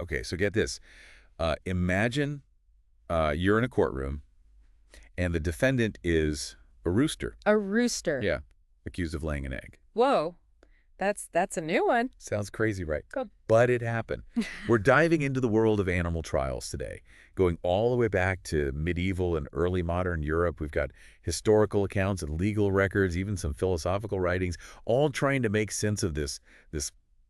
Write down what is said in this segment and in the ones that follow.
Okay, so get this. Imagine you're in a courtroom, and the defendant is a rooster. A rooster. Yeah, accused of laying an egg. Whoa, that's a new one. Sounds crazy, right? Go. But it happened. We're diving into the world of animal trials today, going all the way back to medieval and early modern Europe. We've got historical accounts and legal records, even some philosophical writings, all trying to make sense of this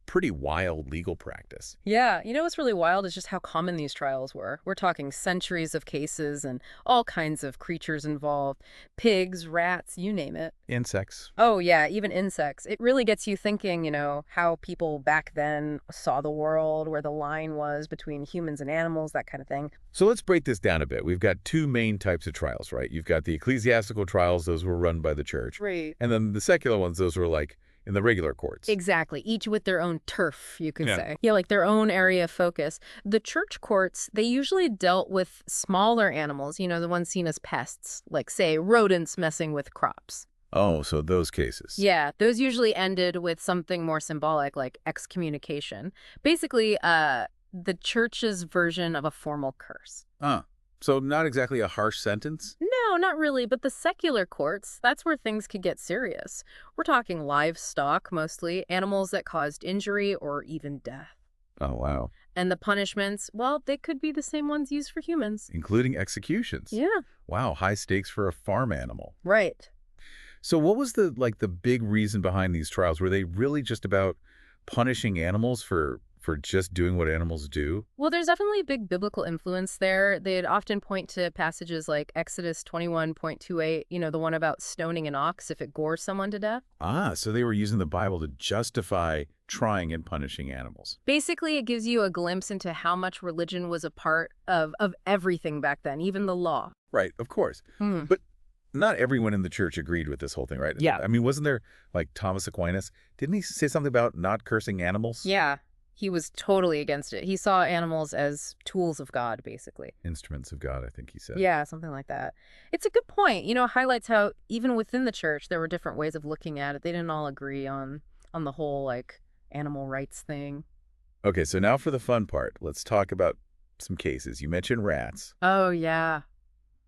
pretty wild legal practice. Yeah, you know what's really wild is just how common these trials were. We're talking centuries of cases and all kinds of creatures involved. Pigs, rats, you name it. Insects. Oh, yeah, even insects. It really gets you thinking, how people back then saw the world, where the line was between humans and animals, that kind of thing. So let's break this down a bit. We've got two main types of trials, right? You've got the ecclesiastical trials, those were run by the church. Right. And then the secular ones, those were like in the regular courts. Exactly. Each with their own turf, you could Yeah. say. Yeah, like their own area of focus. The church courts, they usually dealt with smaller animals, the ones seen as pests, like, say, rodents messing with crops. Oh, so those cases. Yeah, those usually ended with something more symbolic, like excommunication. Basically, the church's version of a formal curse. So not exactly a harsh sentence? No, not really, but the secular courts, that's where things could get serious. We're talking livestock, mostly, animals that caused injury or even death. Oh, wow. And the punishments, well, they could be the same ones used for humans. Including executions. Yeah, Wow, high stakes for a farm animal. right. So what was the big reason behind these trials? Were they really just about punishing animals for just doing what animals do? Well, there's definitely a big biblical influence there. They'd often point to passages like Exodus 21:28, the one about stoning an ox if it gores someone to death. Ah, so they were using the Bible to justify trying and punishing animals. Basically, it gives you a glimpse into how much religion was a part of everything back then, even the law. Right, of course. Hmm. But not everyone in the church agreed with this whole thing, right? Yeah. I mean, wasn't there, like, Thomas Aquinas? Didn't he say something about not cursing animals? Yeah, he was totally against it. He saw animals as tools of God, basically. Instruments of God, I think he said. Yeah, something like that. It's a good point. It highlights how even within the church, there were different ways of looking at it. They didn't all agree on the whole, like, animal rights thing. Okay, so now for the fun part. Let's talk about some cases. You mentioned rats. Oh, yeah.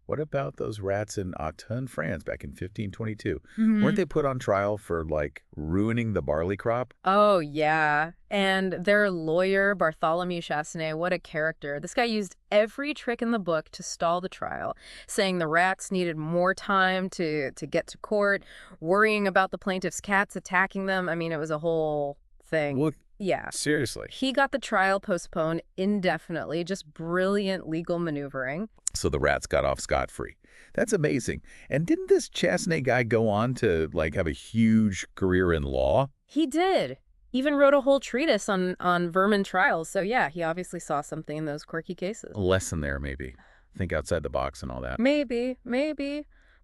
What about those rats in Autun, France back in 1522? Mhm. Weren't they put on trial for, like, ruining the barley crop? Oh, yeah. And their lawyer, Bartholomew Chassenet, what a character. This guy used every trick in the book to stall the trial, saying the rats needed more time to get to court, worrying about the plaintiff's cats attacking them. I mean, it was a whole thing. What? Yeah. Seriously. He got the trial postponed indefinitely, just brilliant legal maneuvering. So the rats got off scot-free. That's amazing. And didn't this Chassenet guy go on to, like, have a huge career in law? He did. Even wrote a whole treatise on vermin trials. So yeah, he obviously saw something in those quirky cases. A lesson there, maybe. Think outside the box and all that. Maybe.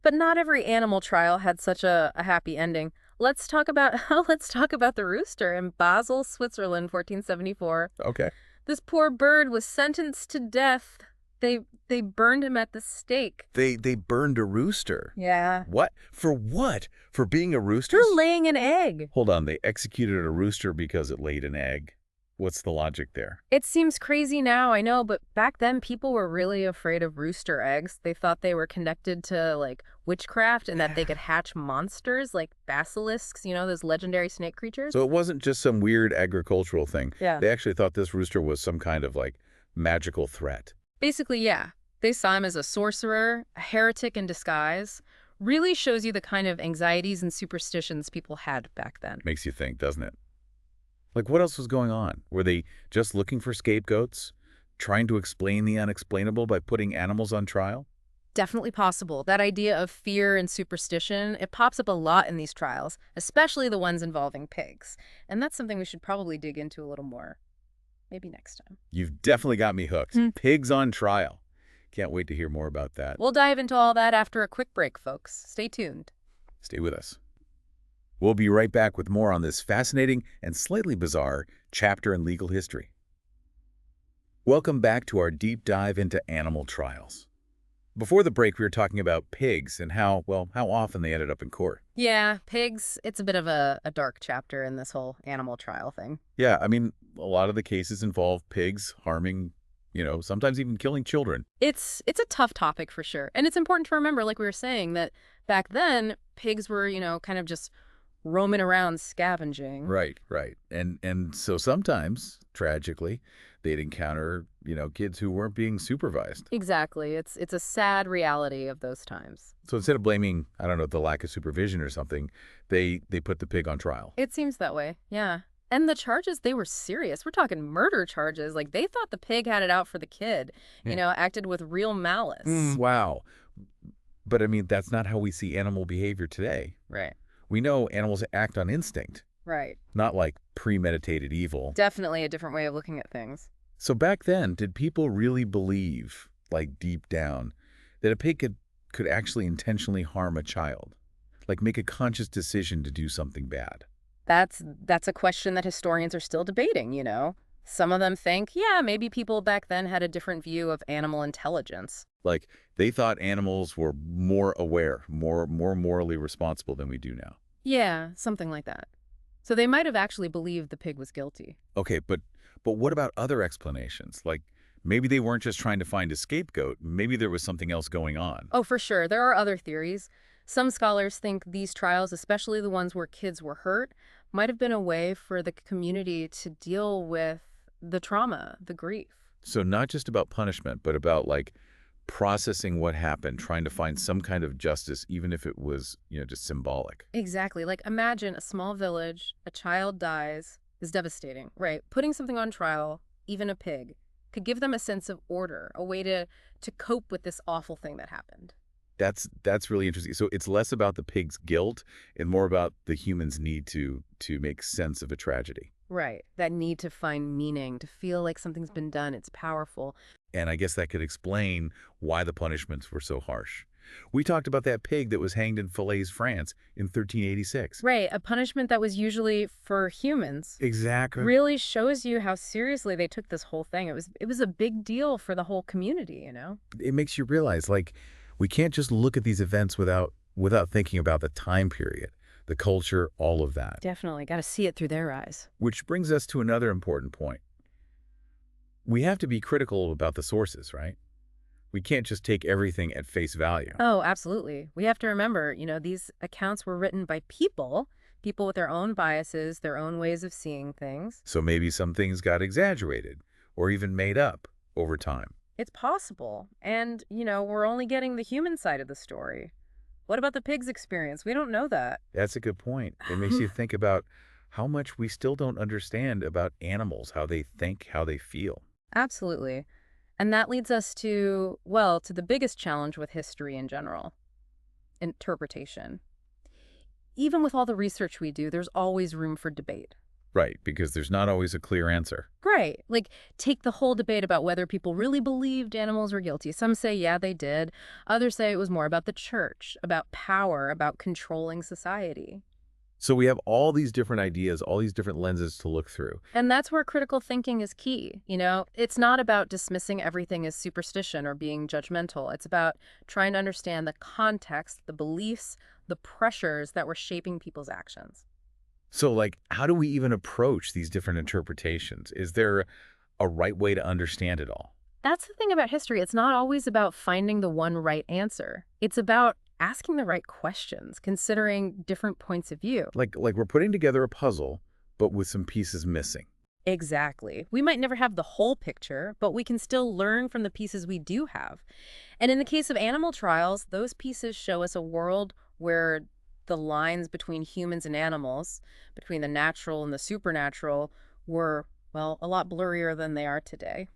But not every animal trial had such a happy ending. Let's talk about the rooster in Basel, Switzerland, 1474. Okay. This poor bird was sentenced to death. They burned him at the stake. They burned a rooster. Yeah. What? For what? For being a rooster? For laying an egg. Hold on, they executed a rooster because it laid an egg. What's the logic there? It seems crazy now, I know, but back then people were really afraid of rooster eggs. They thought they were connected to, like, witchcraft and that they could hatch monsters like basilisks, those legendary snake creatures. So it wasn't just some weird agricultural thing. Yeah. They actually thought this rooster was some kind of, like, magical threat. Basically, yeah. They saw him as a sorcerer, a heretic in disguise. Really shows you the kind of anxieties and superstitions people had back then. Makes you think, doesn't it? Like, what else was going on? Were they just looking for scapegoats? Trying to explain the unexplainable by putting animals on trial? Definitely possible. That idea of fear and superstition, it pops up a lot in these trials, especially the ones involving pigs. And that's something we should probably dig into a little more. Maybe next time. You've definitely got me hooked. Pigs on trial. Can't wait to hear more about that. We'll dive into all that after a quick break, folks. Stay tuned. Stay with us. We'll be right back with more on this fascinating and slightly bizarre chapter in legal history. Welcome back to our deep dive into animal trials. Before the break, we were talking about pigs and how, well, how often they ended up in court. Yeah, pigs, it's a bit of a dark chapter in this whole animal trial thing. Yeah, I mean, a lot of the cases involve pigs harming, sometimes even killing children. It's a tough topic for sure. And it's important to remember, like we were saying, that back then, pigs were, kind of just roaming around scavenging. Right, right. And so sometimes, tragically, they'd encounter, kids who weren't being supervised. Exactly. It's a sad reality of those times. So instead of blaming, I don't know, the lack of supervision or something, they put the pig on trial. It seems that way, yeah. And the charges, they were serious. We're talking murder charges. Like, they thought the pig had it out for the kid, Yeah. acted with real malice. Wow. But I mean, that's not how we see animal behavior today. Right, We know animals act on instinct, right. not like premeditated evil. Definitely a different way of looking at things. So back then, did people really believe, like deep down, that a pig could actually intentionally harm a child? Like make a conscious decision to do something bad? That's a question that historians are still debating. Some of them think, yeah, maybe people back then had a different view of animal intelligence. Like they thought animals were more aware, more morally responsible than we do now. Yeah, something like that. So they might have actually believed the pig was guilty. Okay, but what about other explanations? Like maybe they weren't just trying to find a scapegoat. Maybe there was something else going on. Oh, for sure. There are other theories. Some scholars think these trials, especially the ones where kids were hurt, might have been a way for the community to deal with the trauma, the grief. So not just about punishment, but about like processing what happened, trying to find some kind of justice, even if it was, just symbolic. Exactly. Like, imagine a small village, a child dies, is devastating, right? Putting something on trial, even a pig, could give them a sense of order, a way to cope with this awful thing that happened. That's really interesting. So it's less about the pig's guilt and more about the human's need to make sense of a tragedy. Right. That need to find meaning, to feel like something's been done, it's powerful. And I guess that could explain why the punishments were so harsh. We talked about that pig that was hanged in Falaise, France in 1386. Right. A punishment that was usually for humans Exactly. really shows you how seriously they took this whole thing. It was a big deal for the whole community. It makes you realize, like, we can't just look at these events without thinking about the time period, the culture, all of that. Definitely. Got to see it through their eyes. Which brings us to another important point. We have to be critical about the sources, right? We can't just take everything at face value. Oh, absolutely. We have to remember, these accounts were written by people with their own biases, their own ways of seeing things. So maybe some things got exaggerated or even made up over time. It's possible. And, we're only getting the human side of the story. What about the pig's experience? We don't know that. That's a good point. It makes you think about how much we still don't understand about animals, how they think, how they feel. Absolutely. And that leads us to the biggest challenge with history in general, interpretation. Even with all the research we do, there's always room for debate. Right, because there's not always a clear answer. Right. Like, take the whole debate about whether people really believed animals were guilty. Some say, yeah, they did. Others say it was more about the church, about power, about controlling society. So we have all these different ideas, all these different lenses to look through. And that's where critical thinking is key. It's not about dismissing everything as superstition or being judgmental. It's about trying to understand the context, the beliefs, the pressures that were shaping people's actions. So, like, how do we even approach these different interpretations? Is there a right way to understand it all? That's the thing about history. It's not always about finding the one right answer. It's about asking the right questions, considering different points of view. Like we're putting together a puzzle, but with some pieces missing. Exactly. We might never have the whole picture, but we can still learn from the pieces we do have. And in the case of animal trials, those pieces show us a world where the lines between humans and animals, between the natural and the supernatural, were, well, a lot blurrier than they are today.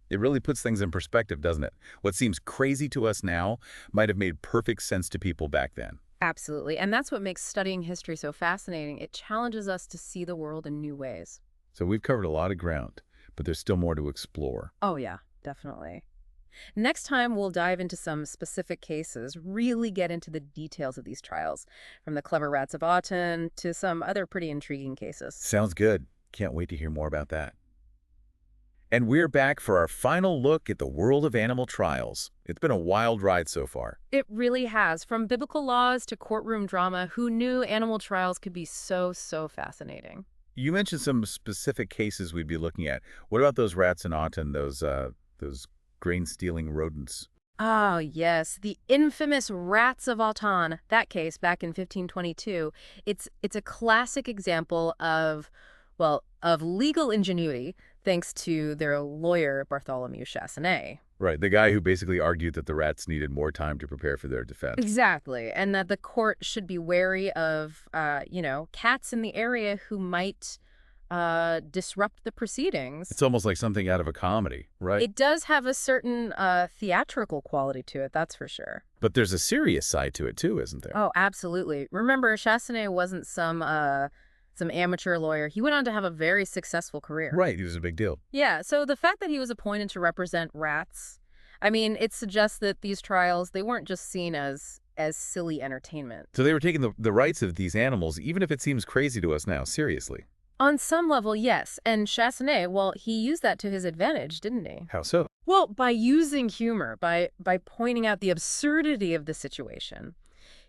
It really puts things in perspective, doesn't it? What seems crazy to us now might have made perfect sense to people back then. Absolutely. And that's what makes studying history so fascinating. It challenges us to see the world in new ways. So we've covered a lot of ground, but there's still more to explore. Oh, yeah, definitely. Next time, we'll dive into some specific cases, really get into the details of these trials, from the clever rats of Autun to some other pretty intriguing cases. Sounds good. Can't wait to hear more about that. And we're back for our final look at the world of animal trials. It's been a wild ride so far. It really has. From biblical laws to courtroom drama, who knew animal trials could be so, so fascinating? You mentioned some specific cases we'd be looking at. What about those rats in Auten, those grain-stealing rodents? Oh, yes, the infamous Rats of Autun. That case back in 1522. It's a classic example of, well, of legal ingenuity thanks to their lawyer Bartholomew Chassenet. Right, the guy who basically argued that the rats needed more time to prepare for their defense. Exactly, and that the court should be wary of, cats in the area who might disrupt the proceedings. It's almost like something out of a comedy, right? It does have a certain theatrical quality to it, that's for sure. But there's a serious side to it too, isn't there? Oh, absolutely. Remember, Chassenet wasn't some amateur lawyer. He went on to have a very successful career. Right, he was a big deal. Yeah, so the fact that he was appointed to represent rats, I mean, it suggests that these trials, they weren't just seen as silly entertainment. So they were taking the rights of these animals, even if it seems crazy to us now, seriously. On some level, yes. And Chassenet, well, he used that to his advantage, didn't he? How so? Well, by using humor, by pointing out the absurdity of the situation,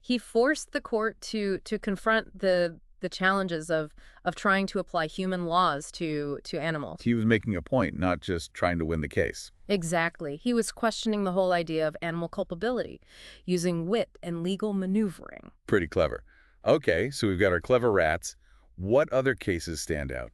he forced the court to confront the challenges of trying to apply human laws to animals. He was making a point, not just trying to win the case. Exactly. He was questioning the whole idea of animal culpability, using wit and legal maneuvering. Pretty clever. Okay, so we've got our clever rats. What other cases stand out?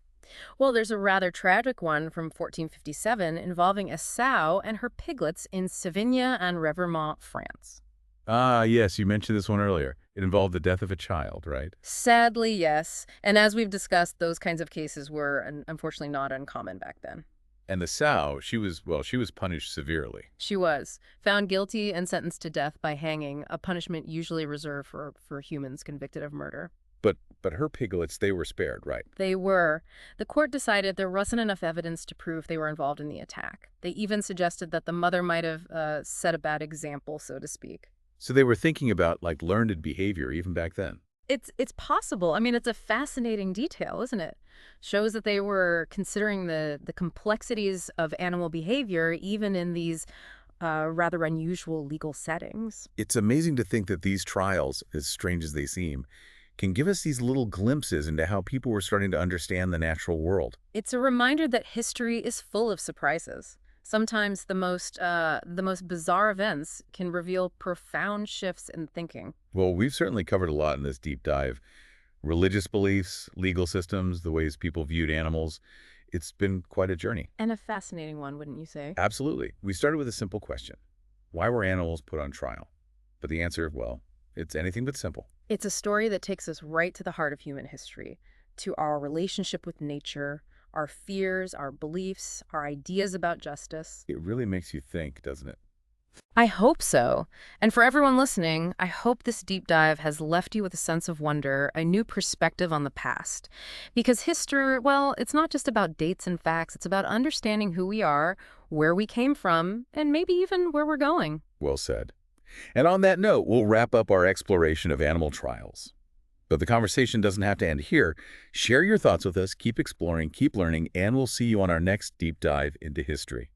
Well, there's a rather tragic one from 1457 involving a sow and her piglets in Savigny and Revermont, France. Ah, yes, you mentioned this one earlier. It involved the death of a child, right? Sadly, yes. And as we've discussed, those kinds of cases were unfortunately not uncommon back then. And the sow, she was punished severely. She was found guilty and sentenced to death by hanging, a punishment usually reserved for humans convicted of murder. But her piglets, they were spared, right? They were. The court decided there wasn't enough evidence to prove they were involved in the attack. They even suggested that the mother might have set a bad example, so to speak. So they were thinking about, like, learned behavior even back then. It's possible. I mean, it's a fascinating detail, isn't it? Shows that they were considering the complexities of animal behavior even in these rather unusual legal settings. It's amazing to think that these trials, as strange as they seem, can give us these little glimpses into how people were starting to understand the natural world. It's a reminder that history is full of surprises. Sometimes the most bizarre events can reveal profound shifts in thinking. Well, we've certainly covered a lot in this deep dive. Religious beliefs, legal systems, the ways people viewed animals. It's been quite a journey. And a fascinating one, wouldn't you say? Absolutely. We started with a simple question. Why were animals put on trial? But the answer, well, it's anything but simple. It's a story that takes us right to the heart of human history, to our relationship with nature, our fears, our beliefs, our ideas about justice. It really makes you think, doesn't it? I hope so. And for everyone listening, I hope this deep dive has left you with a sense of wonder, a new perspective on the past. Because history, well, it's not just about dates and facts. It's about understanding who we are, where we came from, and maybe even where we're going. Well said. And on that note, we'll wrap up our exploration of animal trials. But the conversation doesn't have to end here. Share your thoughts with us, keep exploring, keep learning, and we'll see you on our next deep dive into history.